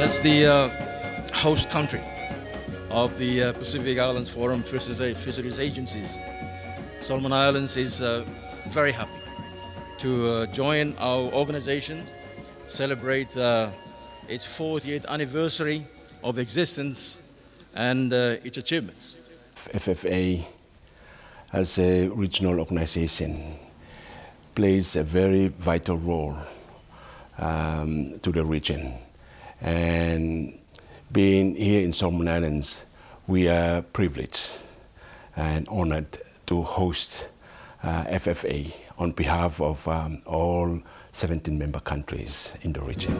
As the host country of the Pacific Islands Forum Fisheries Agencies, Solomon Islands is very happy to join our organization, celebrate its 40th anniversary of existence and its achievements. FFA, as a regional organization, plays a very vital role to the region. And being here in Solomon Islands, we are privileged and honored to host FFA on behalf of all 17 member countries in the region.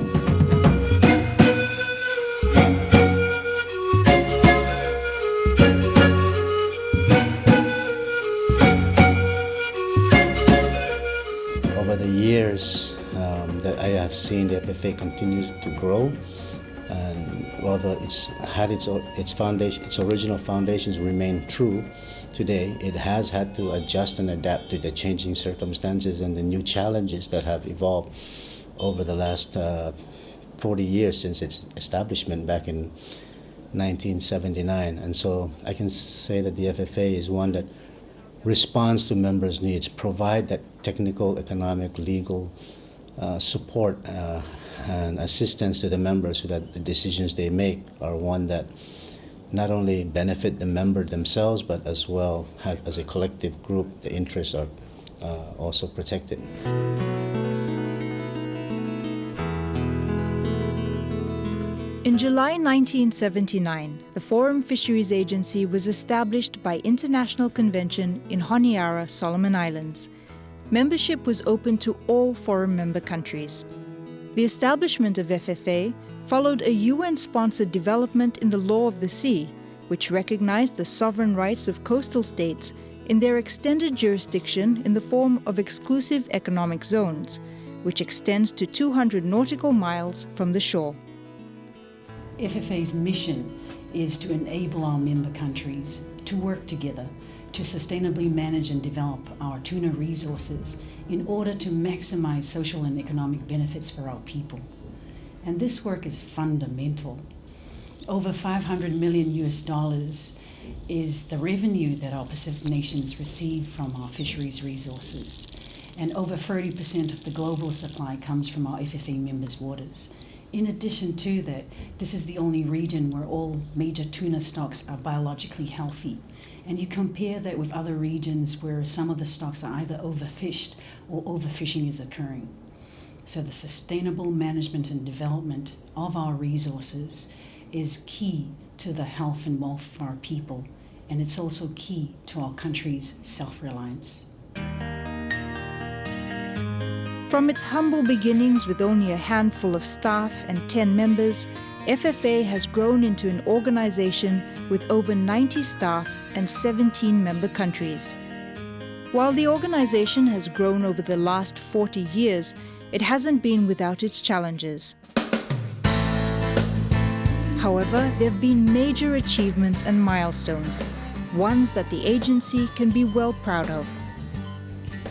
Over the years that I have seen the FFA continue to grow, and although it's had its original foundations remain true today, it has had to adjust and adapt to the changing circumstances and the new challenges that have evolved over the last 40 years since its establishment back in 1979. And so I can say that the FFA is one that responds to members' needs, provide that technical, economic, legal support and assistance to the members so that the decisions they make are one that not only benefit the member themselves, but as well as a collective group, the interests are also protected. In July 1979, the Forum Fisheries Agency was established by International Convention in Honiara, Solomon Islands. Membership was open to all Forum member countries. The establishment of FFA followed a UN-sponsored development in the law of the sea, which recognized the sovereign rights of coastal states in their extended jurisdiction in the form of exclusive economic zones, which extends to 200 nautical miles from the shore. FFA's mission is to enable our member countries to work together to sustainably manage and develop our tuna resources in order to maximize social and economic benefits for our people. And this work is fundamental. Over $500 million is the revenue that our Pacific nations receive from our fisheries resources. And over 30% of the global supply comes from our FFA members' waters. In addition to that, this is the only region where all major tuna stocks are biologically healthy. And you compare that with other regions where some of the stocks are either overfished or overfishing is occurring. So the sustainable management and development of our resources is key to the health and wealth of our people, and it's also key to our country's self-reliance. From its humble beginnings with only a handful of staff and 10 members, FFA has grown into an organization with over 90 staff and 17 member countries. While the organization has grown over the last 40 years, it hasn't been without its challenges. However, there have been major achievements and milestones, ones that the agency can be well proud of.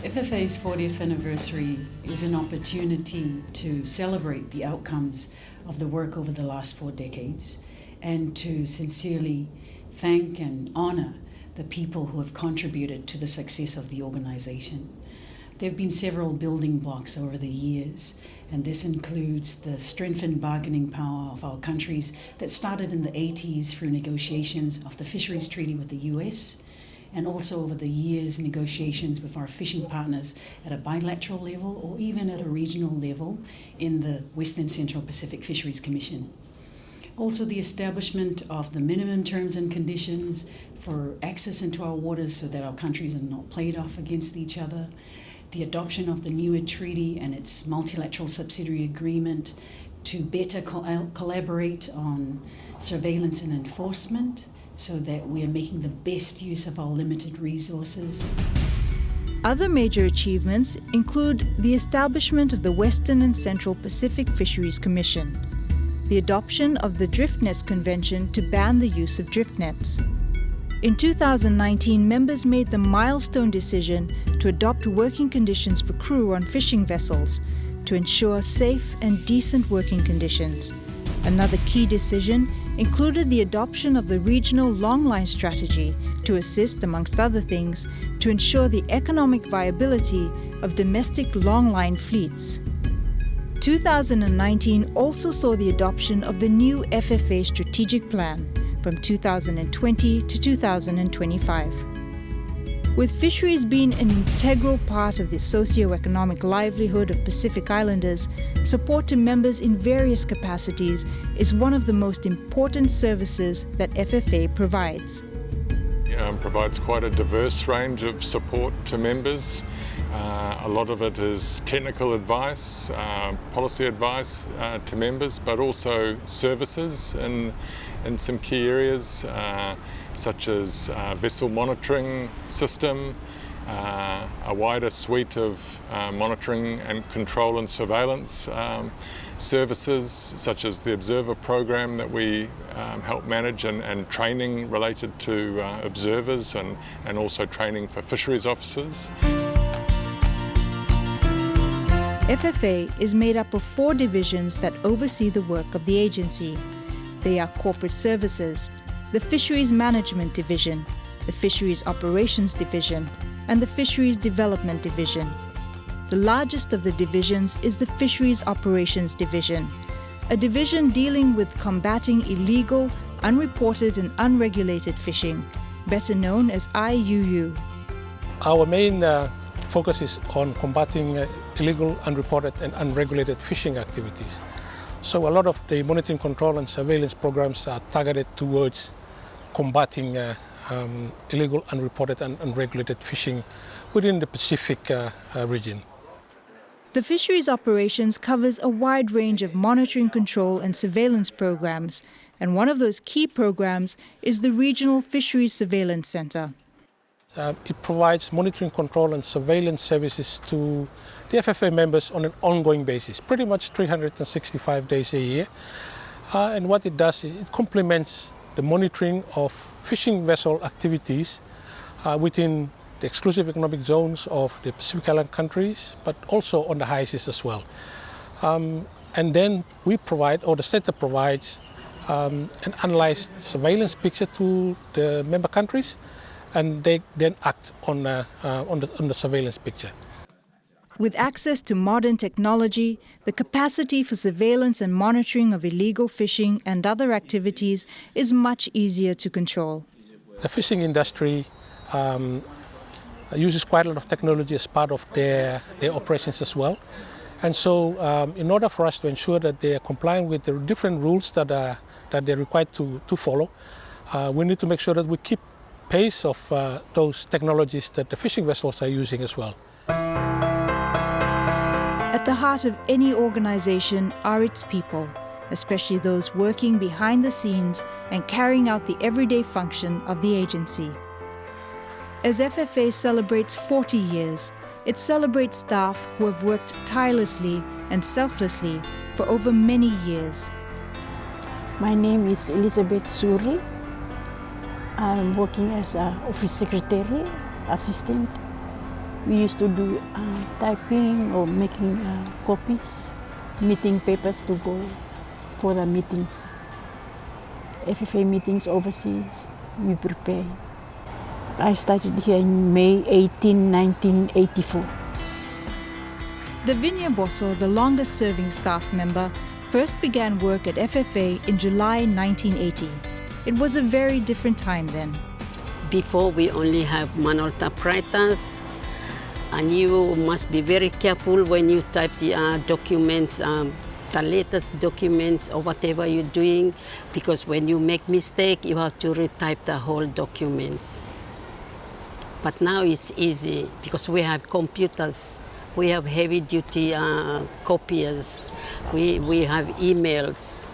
FFA's 40th anniversary is an opportunity to celebrate the outcomes of the work over the last 4 decades and to sincerely thank and honor the people who have contributed to the success of the organization. There have been several building blocks over the years, and this includes the strengthened bargaining power of our countries that started in the 80s through negotiations of the Fisheries Treaty with the US, and also over the years negotiations with our fishing partners at a bilateral level or even at a regional level in the Western Central Pacific Fisheries Commission. Also the establishment of the minimum terms and conditions for access into our waters so that our countries are not played off against each other, the adoption of the NUA Treaty and its multilateral subsidiary agreement to better collaborate on surveillance and enforcement so that we are making the best use of our limited resources. Other major achievements include the establishment of the Western and Central Pacific Fisheries Commission, the adoption of the Drift Nets Convention to ban the use of drift nets. In 2019, members made the milestone decision to adopt working conditions for crew on fishing vessels to ensure safe and decent working conditions. Another key decision included the adoption of the regional longline strategy to assist, amongst other things, to ensure the economic viability of domestic longline fleets. 2019 also saw the adoption of the new FFA strategic plan from 2020 to 2025. With fisheries being an integral part of the socio-economic livelihood of Pacific Islanders, support to members in various capacities is one of the most important services that FFA provides. Provides quite a diverse range of support to members. A lot of it is technical advice, policy advice to members, but also services in some key areas, such as vessel monitoring system, a wider suite of monitoring and control and surveillance services, such as the observer program that we help manage, and training related to observers, and also training for fisheries officers. FFA is made up of 4 divisions that oversee the work of the agency. They are Corporate Services, the Fisheries Management Division, the Fisheries Operations Division, and the Fisheries Development Division. The largest of the divisions is the Fisheries Operations Division, a division dealing with combating illegal, unreported and unregulated fishing, better known as IUU. Our main focus is on combating illegal, unreported and unregulated fishing activities. So a lot of the monitoring, control and surveillance programs are targeted towards combating illegal, unreported and unregulated fishing within the Pacific region. The fisheries operations covers a wide range of monitoring, control and surveillance programs, and one of those key programs is the Regional Fisheries Surveillance Center. It provides monitoring, control and surveillance services to the FFA members on an ongoing basis, pretty much 365 days a year. And what it does is it complements the monitoring of fishing vessel activities within the exclusive economic zones of the Pacific Island countries, but also on the high seas as well. And then we provide, or the center provides, an analyzed surveillance picture to the member countries, and they then act on the surveillance picture. With access to modern technology, the capacity for surveillance and monitoring of illegal fishing and other activities is much easier to control. The fishing industry uses quite a lot of technology as part of their operations as well. And so in order for us to ensure that they are complying with the different rules that they're required to follow, we need to make sure that we keep pace of those technologies that the fishing vessels are using as well. At the heart of any organization are its people, especially those working behind the scenes and carrying out the everyday function of the agency. As FFA celebrates 40 years, it celebrates staff who have worked tirelessly and selflessly for over many years. My name is Elizabeth Suri. I'm working as an office secretary, assistant. We used to do typing or making copies, meeting papers to go for the meetings. FFA meetings overseas, we prepare. I started here in May 18, 1984. Davinia Bosso, the longest-serving staff member, first began work at FFA in July 1980. It was a very different time then. Before, we only have manual typewriters, and you must be very careful when you type the documents, the latest documents or whatever you're doing, because when you make mistake, you have to retype the whole documents. But now it's easy because we have computers, we have heavy-duty copiers, we have emails.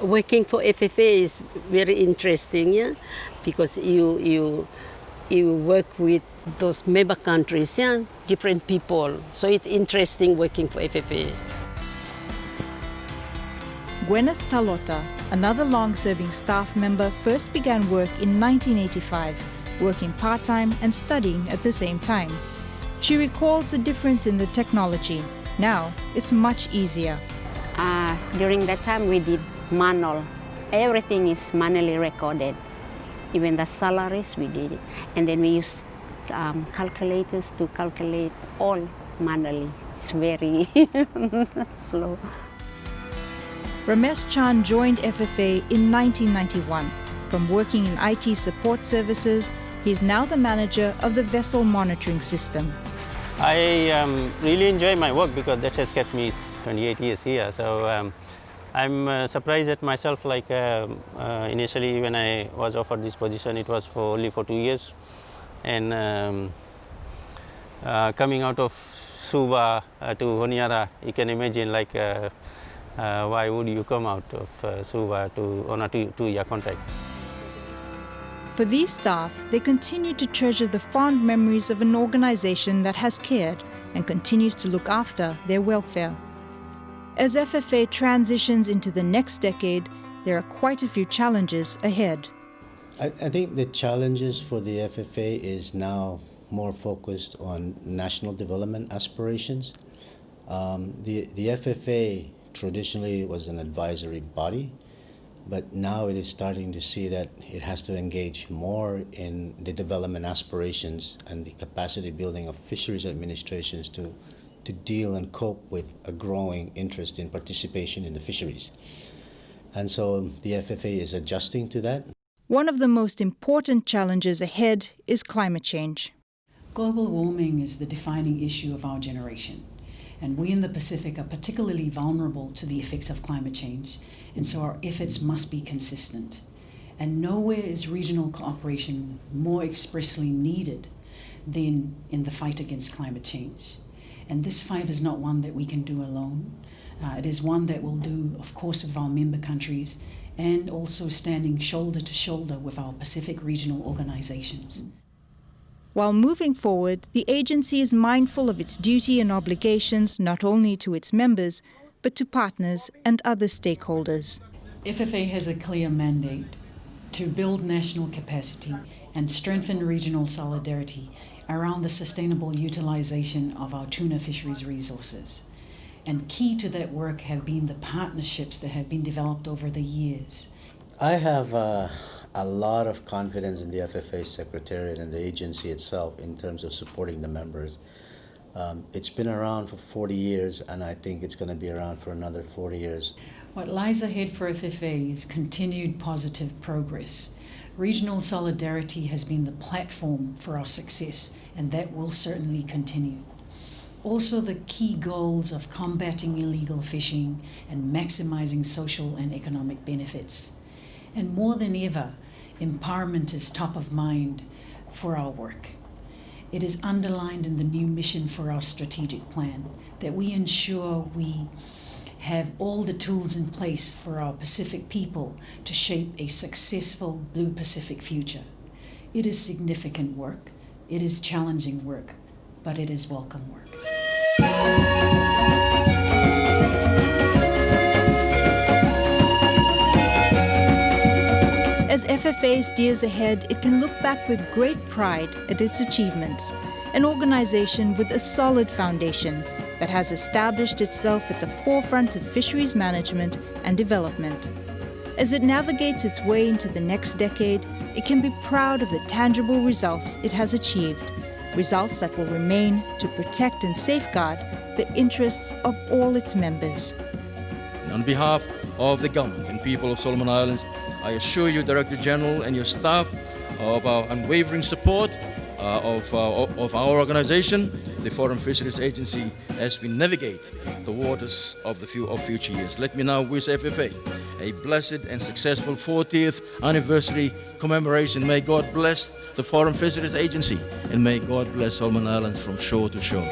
Working for FFA is very interesting, yeah, because you work with those member countries, yeah, different people. So it's interesting working for FFA. Gwyneth Talota, another long-serving staff member, first began work in 1985, working part-time and studying at the same time. She recalls the difference in the technology. Now, it's much easier. During that time, we did manual. Everything is manually recorded. Even the salaries, we did it. And then we use calculators to calculate all manually. It's very slow. Ramesh Chan joined FFA in 1991. From working in IT support services, he's now the manager of the vessel monitoring system. I really enjoy my work because that has kept me 28 years here. So I'm surprised at myself, like initially when I was offered this position, it was only for 2 years. And coming out of Suva to Honiara, you can imagine like why would you come out of Suva on a two-year contract? For these staff, they continue to treasure the fond memories of an organization that has cared and continues to look after their welfare. As FFA transitions into the next decade, there are quite a few challenges ahead. I think the challenges for the FFA is now more focused on national development aspirations. The FFA traditionally was an advisory body, but now it is starting to see that it has to engage more in the development aspirations and the capacity building of fisheries administrations to deal and cope with a growing interest in participation in the fisheries. And so the FFA is adjusting to that. One of the most important challenges ahead is climate change. Global warming is the defining issue of our generation, and we in the Pacific are particularly vulnerable to the effects of climate change, and so our efforts must be consistent. And nowhere is regional cooperation more expressly needed than in the fight against climate change. And this fight is not one that we can do alone. It is one that we'll do, of course, with our member countries and also standing shoulder to shoulder with our Pacific regional organizations. While moving forward, the agency is mindful of its duty and obligations not only to its members, but to partners and other stakeholders. FFA has a clear mandate to build national capacity and strengthen regional solidarity around the sustainable utilization of our tuna fisheries resources. And key to that work have been the partnerships that have been developed over the years. I have a lot of confidence in the FFA Secretariat and the agency itself in terms of supporting the members. It's been around for 40 years, and I think it's going to be around for another 40 years. What lies ahead for FFA is continued positive progress. Regional solidarity has been the platform for our success, and that will certainly continue. Also, the key goals of combating illegal fishing and maximizing social and economic benefits. And more than ever, empowerment is top of mind for our work. It is underlined in the new mission for our strategic plan that we ensure we have all the tools in place for our Pacific people to shape a successful Blue Pacific future. It is significant work, it is challenging work, but it is welcome work. As FFA steers ahead, it can look back with great pride at its achievements, an organization with a solid foundation that has established itself at the forefront of fisheries management and development. As it navigates its way into the next decade, it can be proud of the tangible results it has achieved, results that will remain to protect and safeguard the interests of all its members. On behalf of the government and people of Solomon Islands, I assure you, Director General, and your staff of our unwavering support of our organization, the Foreign Fisheries Agency, as we navigate the waters of future years. Let me now wish FFA a blessed and successful 40th anniversary commemoration. May God bless the Foreign Fisheries Agency, and may God bless Solomon Islands from shore to shore.